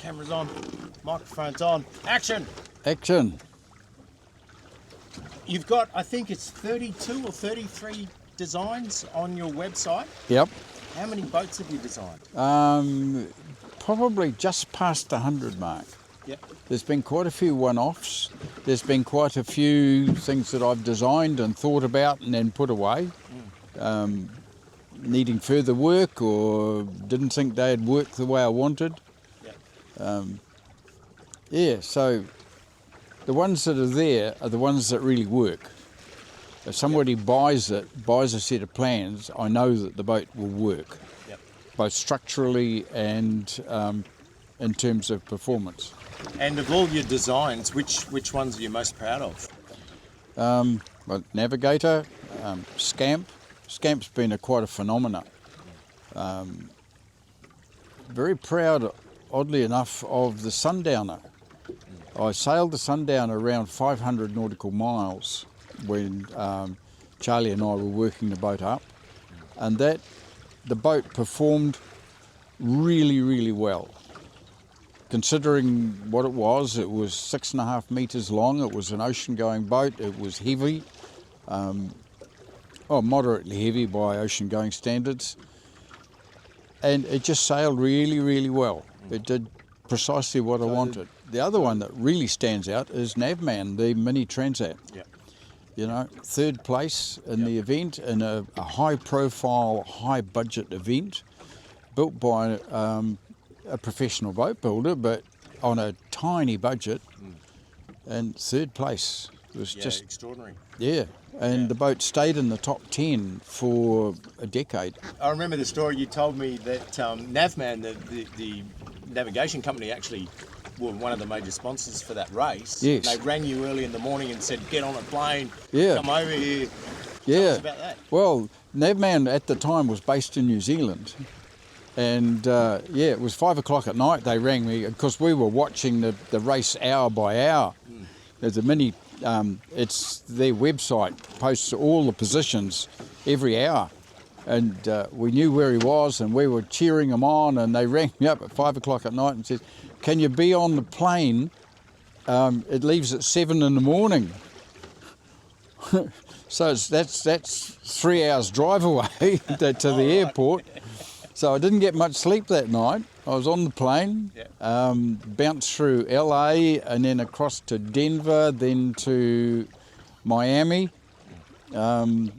Camera's on, microphone's on. Action! Action. You've got, I think it's 32 or 33 designs on your website. Yep. How many boats have you designed? Probably just past the 100 mark. Yep. There's been quite a few one-offs. There's been quite a few things that I've designed and thought about and then put away. Needing further work or didn't think they'd work the way I wanted. Yep. Yeah, so the ones that are there are the ones that really work. If somebody buys a set of plans, I know that the boat will work, Yep. both structurally and in terms of performance. And of all your designs, which ones are you most proud of? Well, Navigator, Scamp. Scamp's been quite a phenomenon. Very proud, oddly enough, of the Sundowner. I sailed the Sundowner around 500 nautical miles when Charlie and I were working the boat up, and the boat performed really, really well. Considering what it was 6.5 metres long, it was an ocean-going boat, it was heavy, moderately heavy by ocean-going standards, and it just sailed really, really well. It did precisely what I wanted. The other one that really stands out is Navman, the Mini Transat. Yep. You know, third place in the event, in a high-profile, high-budget event, built by a professional boat builder, but on a tiny budget, and third place. It was just extraordinary. Yeah, and the boat stayed in the top 10 for a decade. I remember the story you told me that Navman, the navigation company, actually were one of the major sponsors for that race. Yes. They rang you early in the morning and said, get on a plane, Yeah. come over here. Yeah. Tell us about that. Well, Navman at the time was based in New Zealand. And it was 5 o'clock at night they rang me because we were watching the race hour by hour. There's a mini, it's their website posts all the positions every hour. And we knew where he was and we were cheering him on, and they rang me up at 5 o'clock at night and said, can you be on the plane? It leaves at 7 in the morning. So that's 3 hours drive away to the airport. So I didn't get much sleep that night. I was on the plane, bounced through LA and then across to Denver, then to Miami, and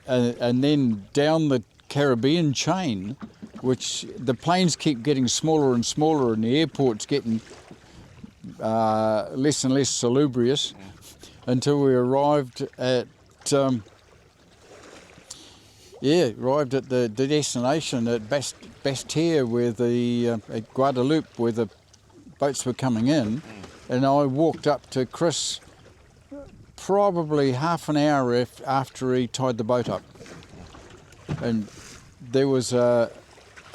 then down the Caribbean chain, which the planes keep getting smaller and smaller and the airport's getting less and less salubrious until we arrived at the destination at Bastia, where at Guadeloupe, where the boats were coming in, and I walked up to Chris probably half an hour after he tied the boat up, and there was a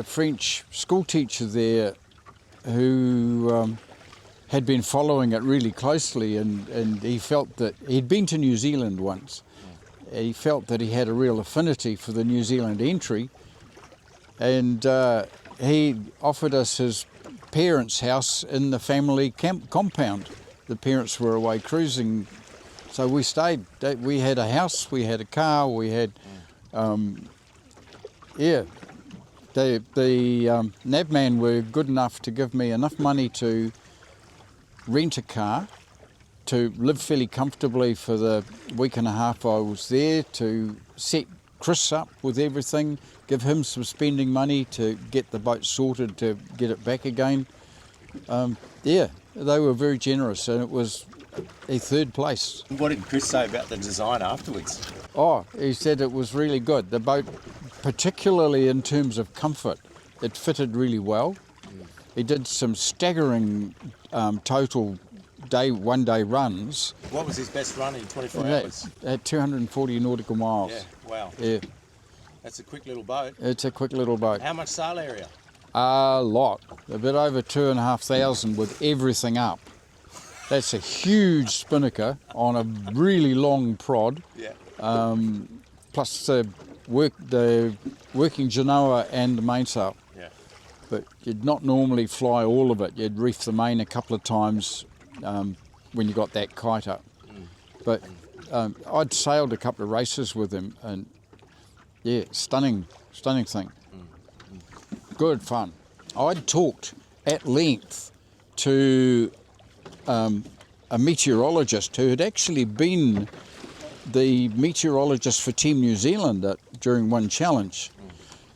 French school teacher there who had been following it really closely, and he felt that he'd been to New Zealand once. He felt that he had a real affinity for the New Zealand entry, and he offered us his parents' house in the family compound. The parents were away cruising, so we stayed. We had a house, we had a car, we had, the Navman were good enough to give me enough money to rent a car, to live fairly comfortably for the week and a half I was there, to set Chris up with everything, give him some spending money to get the boat sorted, to get it back again. They were very generous, and it was a third place. What did Chris say about the design afterwards? Oh, he said it was really good. The boat, particularly in terms of comfort, it fitted really well. He did some staggering total one-day runs. What was his best run in 24 hours? At 240 nautical miles. Yeah, wow. Yeah. That's a quick little boat. It's a quick little boat. How much sail area? A lot. A bit over 2,500 with everything up. That's a huge spinnaker on a really long prod. Yeah. Plus the working genoa and the mainsail. Yeah. but you'd not normally fly all of it. You'd reef the main a couple of times when you got that kite up. But I'd sailed a couple of races with him, and yeah, stunning thing. Good fun. I'd talked at length to a meteorologist who had actually been the meteorologist for Team New Zealand during one challenge.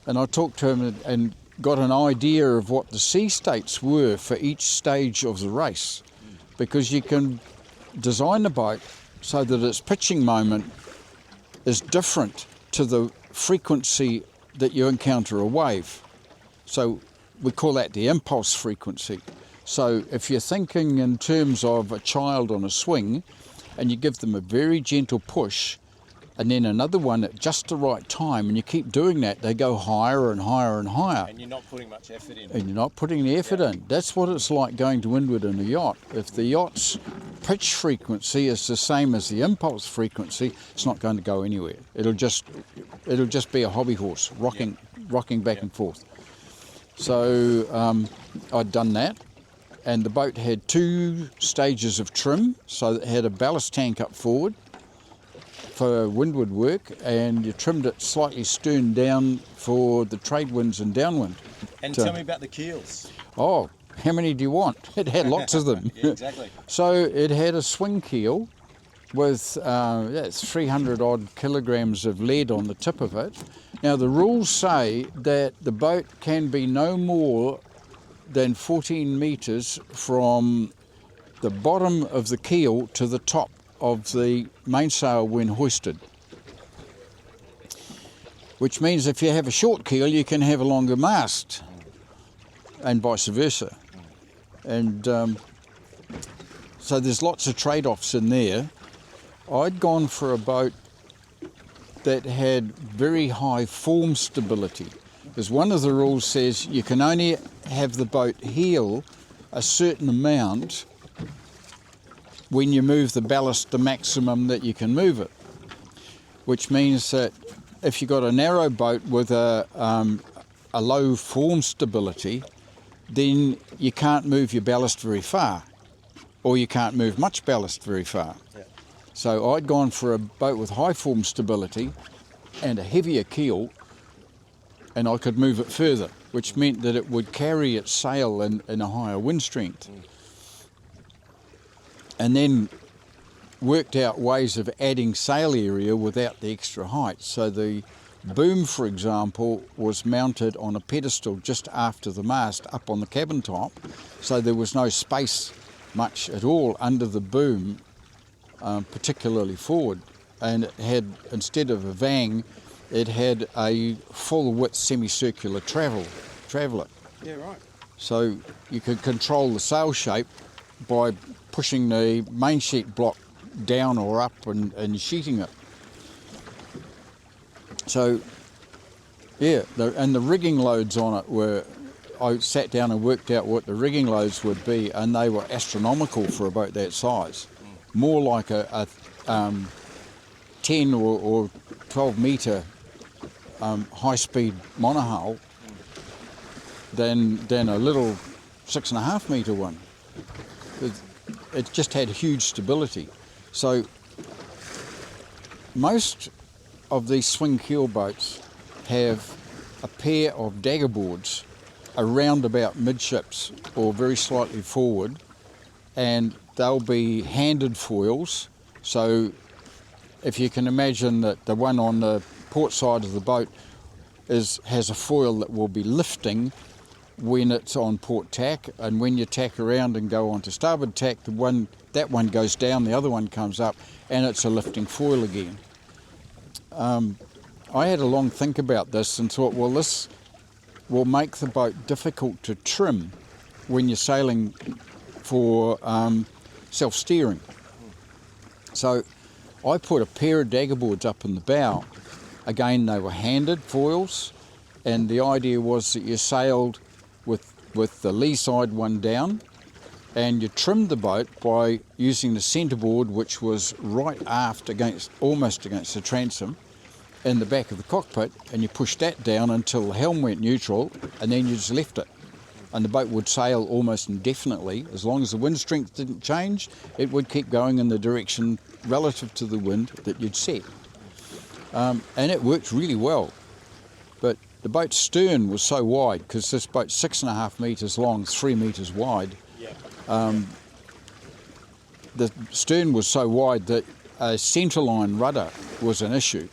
And I talked to him and got an idea of what the sea states were for each stage of the race, because you can design the boat so that its pitching moment is different to the frequency that you encounter a wave. So we call that the impulse frequency. So if you're thinking in terms of a child on a swing, and you give them a very gentle push, and then another one at just the right time, and you keep doing that, they go higher and higher and higher. And you're not putting much effort in. And you're not putting the effort in. That's what it's like going to windward in a yacht. If the yacht's pitch frequency is the same as the impulse frequency, it's not going to go anywhere. It'll just be a hobby horse rocking back and forth. So I'd done that, and the boat had 2 stages of trim. So it had a ballast tank up forward for windward work, and you trimmed it slightly stern down for the trade winds and downwind. And tell me about the keels. Oh, how many do you want? It had lots of them. Yeah, exactly. So it had a swing keel with 300 odd kilograms of lead on the tip of it. Now the rules say that the boat can be no more than 14 metres from the bottom of the keel to the top of the mainsail when hoisted. Which means if you have a short keel, you can have a longer mast, and vice versa. And so there's lots of trade-offs in there. I'd gone for a boat that had very high form stability, because one of the rules says you can only have the boat heel a certain amount when you move the ballast the maximum that you can move it, which means that if you've got a narrow boat with a low form stability, then you can't move your ballast very far, or you can't move much ballast very far. Yeah. So I'd gone for a boat with high form stability and a heavier keel, and I could move it further, which meant that it would carry its sail in a higher wind strength. And then worked out ways of adding sail area without the extra height. So the boom, for example, was mounted on a pedestal just after the mast up on the cabin top, so there was no space much at all under the boom, particularly forward. And it had, instead of a vang, it had a full width semicircular traveller. Yeah, right. So you could control the sail shape by pushing the main sheet block down or up and sheeting it. So, yeah, and the rigging loads on it were, I sat down and worked out what the rigging loads would be, and they were astronomical for a boat that size. More like a 10 or 12 metre high-speed monohull than a little 6.5 metre one. It just had huge stability. So most of these swing keel boats have a pair of dagger boards around about midships or very slightly forward, and they'll be handed foils. So if you can imagine that the one on the port side of the boat has a foil that will be lifting when it's on port tack, and when you tack around and go onto starboard tack, that one goes down, the other one comes up, and it's a lifting foil again. I had a long think about this and thought, well, this will make the boat difficult to trim when you're sailing for self-steering. So I put a pair of dagger boards up in the bow. Again, they were handed foils, and the idea was that you sailed with the lee side one down, and you trimmed the boat by using the centreboard, which was right aft almost against the transom in the back of the cockpit, and you pushed that down until the helm went neutral, and then you just left it. and the boat would sail almost indefinitely. As long as the wind strength didn't change, it would keep going in the direction relative to the wind that you'd set. And it worked really well. But the boat's stern was so wide, because this boat's 6.5 metres long, 3 metres wide. The stern was so wide that a centreline rudder was an issue,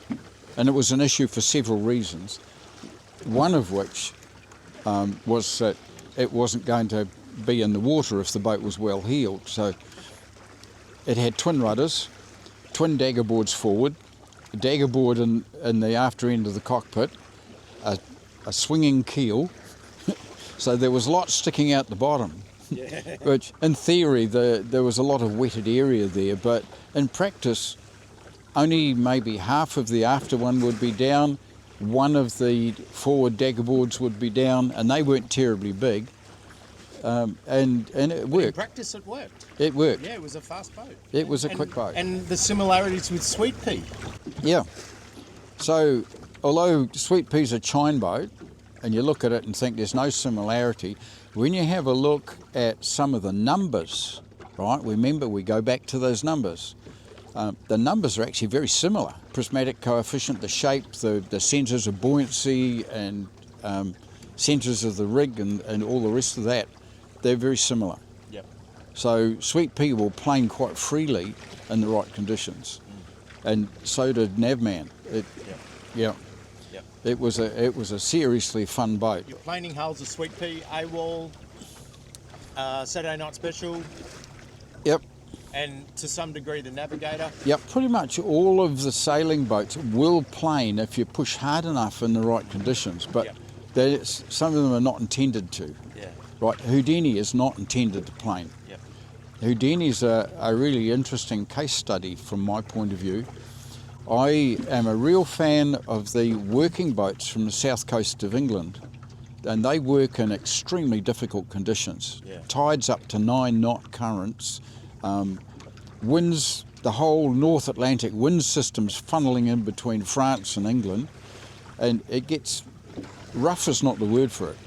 and it was an issue for several reasons. One of which was that it wasn't going to be in the water if the boat was well heeled. So it had twin rudders, twin dagger boards forward, a dagger board in the after end of the cockpit, a swinging keel, so there was lots sticking out the bottom. Which, in theory, there was a lot of wetted area there, but in practice, only maybe half of the after one would be down, one of the forward dagger boards would be down, and they weren't terribly big, and it worked. In practice, it worked. It worked. Yeah, it was a fast boat. It was a quick boat. And the similarities with Sweet Pea. Yeah. So, although Sweet Pea's a chine boat, and you look at it and think there's no similarity, when you have a look at some of the numbers, right, remember we go back to those numbers, the numbers are actually very similar. Prismatic coefficient, the shape, the centres of buoyancy and centres of the rig and all the rest of that, they're very similar. Yep. So Sweet Pea will plane quite freely in the right conditions. And so did Navman. Yeah. It was a seriously fun boat. Your planing hulls are Sweet Pea, AWOL, Saturday Night Special. Yep. And to some degree the Navigator. Yep, pretty much all of the sailing boats will plane if you push hard enough in the right conditions, but some of them are not intended to. Yeah. Right, Houdini is not intended to plane. Yep. Houdini's a really interesting case study from my point of view. I am a real fan of the working boats from the south coast of England, and they work in extremely difficult conditions. Yeah. Tides up to 9-knot currents, winds, the whole North Atlantic wind system's funneling in between France and England, and it gets, rough is not the word for it,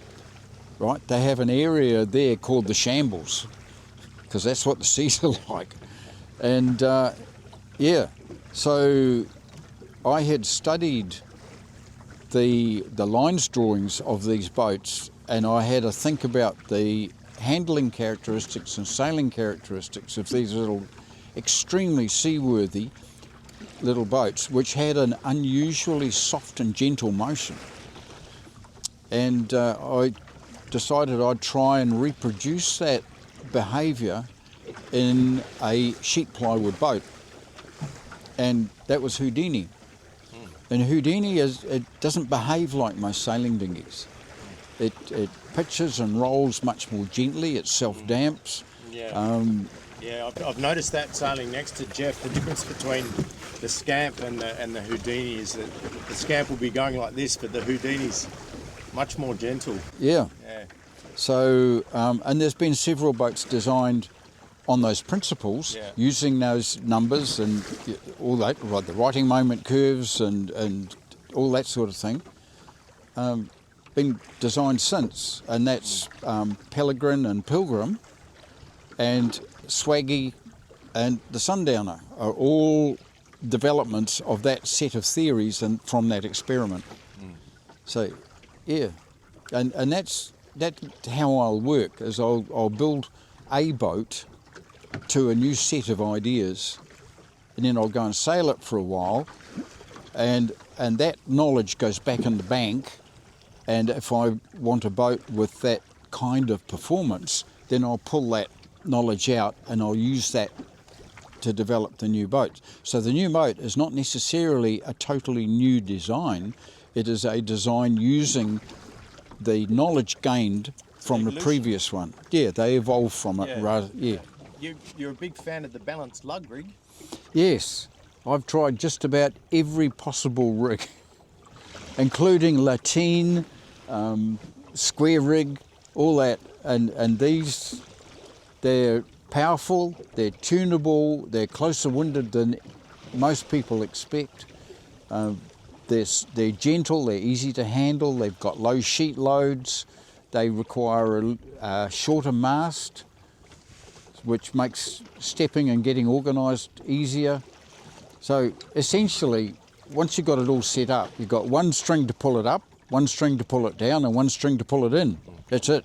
right? They have an area there called the shambles, because that's what the seas are like. And so I had studied the lines drawings of these boats, and I had to think about the handling characteristics and sailing characteristics of these little extremely seaworthy little boats, which had an unusually soft and gentle motion. And I decided I'd try and reproduce that behaviour in a sheet plywood boat. And that was Houdini. And Houdini it doesn't behave like most sailing dinghies. It pitches and rolls much more gently. It self-damps. I've noticed that sailing next to Jeff. The difference between the Scamp and the Houdini is that the Scamp will be going like this, but the Houdini's much more gentle. Yeah. So and there's been several boats designed on those principles, using those numbers and all that, the writing moment curves and all that sort of thing, been designed since, and that's Peregrine and Pilgrim and Swaggy and the Sundowner are all developments of that set of theories and from that experiment. So, and that's how I'll work, is I'll build a boat to a new set of ideas, and then I'll go and sail it for a while, and that knowledge goes back in the bank, and if I want a boat with that kind of performance, then I'll pull that knowledge out and I'll use that to develop the new boat. So the new boat is not necessarily a totally new design, it is a design using the knowledge gained from the previous one. Yeah, they evolved from it rather. You're a big fan of the balanced lug rig. Yes, I've tried just about every possible rig, including lateen, square rig, all that. And these, they're powerful, they're tunable, they're closer winded than most people expect. They're gentle, they're easy to handle, they've got low sheet loads, They require a shorter mast, which makes stepping and getting organised easier. So essentially, once you've got it all set up, you've got one string to pull it up, one string to pull it down, and one string to pull it in. That's it.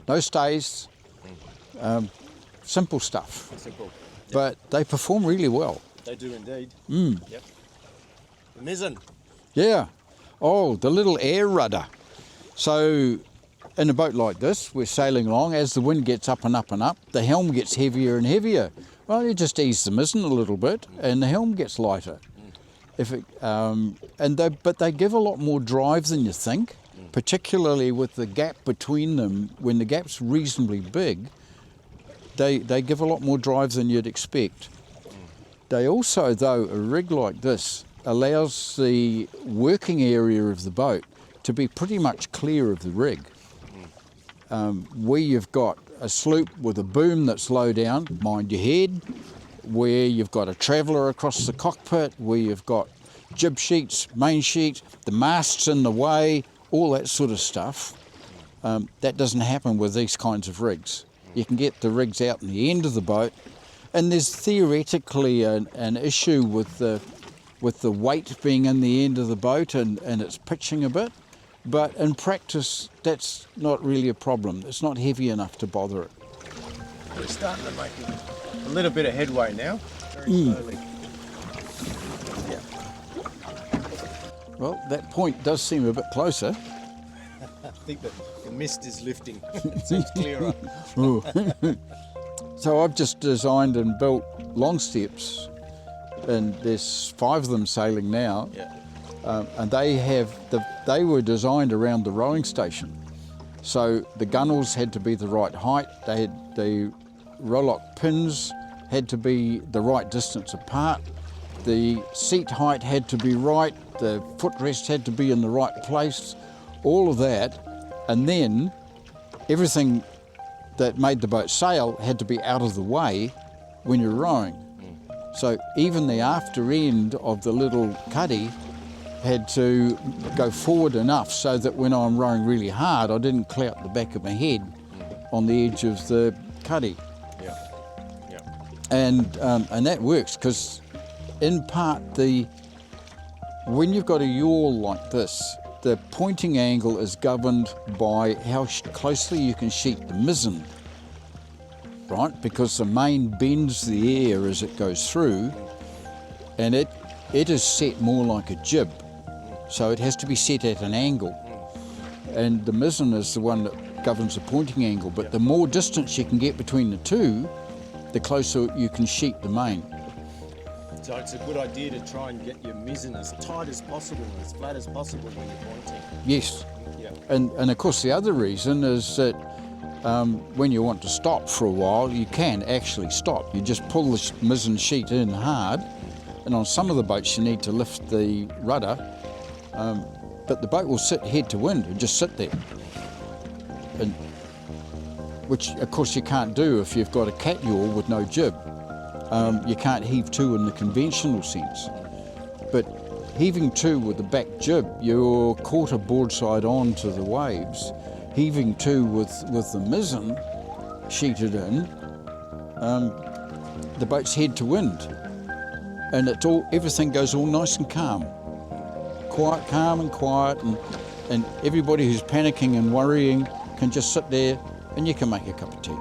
No stays. Simple stuff. Simple. Yep. But they perform really well. They do indeed. Yep. The mizzen. Yeah. Oh, the little air rudder. So in a boat like this, we're sailing along. As the wind gets up and up and up, the helm gets heavier and heavier. Well, you just ease the mizzen a little bit, and the helm gets lighter. But they give a lot more drive than you think, particularly with the gap between them. When the gap's reasonably big, they give a lot more drive than you'd expect. They also, though, a rig like this allows the working area of the boat to be pretty much clear of the rig. Where you've got a sloop with a boom that's low down, mind your head, where you've got a traveller across the cockpit, where you've got jib sheets, main sheet, the mast's in the way, all that sort of stuff. That doesn't happen with these kinds of rigs. You can get the rigs out in the end of the boat, and there's theoretically an issue with the weight being in the end of the boat and it's pitching a bit, but in practice that's not really a problem. It's not heavy enough to bother it. We're starting to make a little bit of headway now, very slowly. Yeah. Well, that point does seem a bit closer. I think that the mist is lifting. It seems clearer. So I've just designed and built long steps, and there's 5 of them sailing now. Yeah. And they were designed around the rowing station. So the gunnels had to be the right height. The rowlock pins had to be the right distance apart. The seat height had to be right. The footrest had to be in the right place. All of that, and then everything that made the boat sail had to be out of the way when you're rowing. So even the after end of the little cuddy had to go forward enough so that when I'm rowing really hard, I didn't clout the back of my head on the edge of the cuddy. Yeah. Yeah. And that works because in part when you've got a yawl like this, the pointing angle is governed by how closely you can sheet the mizzen, right? Because the main bends the air as it goes through, and it is set more like a jib. So it has to be set at an angle. And the mizzen is the one that governs the pointing angle, but the more distance you can get between the two, the closer you can sheet the main. So it's a good idea to try and get your mizzen as tight as possible and as flat as possible when you're pointing. Yes. Yeah. And of course the other reason is that when you want to stop for a while, you can actually stop. You just pull the mizzen sheet in hard, and on some of the boats you need to lift the rudder, but the boat will sit head to wind and just sit there. And which of course you can't do if you've got a cat yawl with no jib. You can't heave to in the conventional sense. But heaving to with the back jib, you're quarter broadside on to the waves. Heaving to with the mizzen sheeted in, the boat's head to wind. And everything goes all nice and calm. Calm and quiet, and everybody who's panicking and worrying can just sit there and you can make a cup of tea.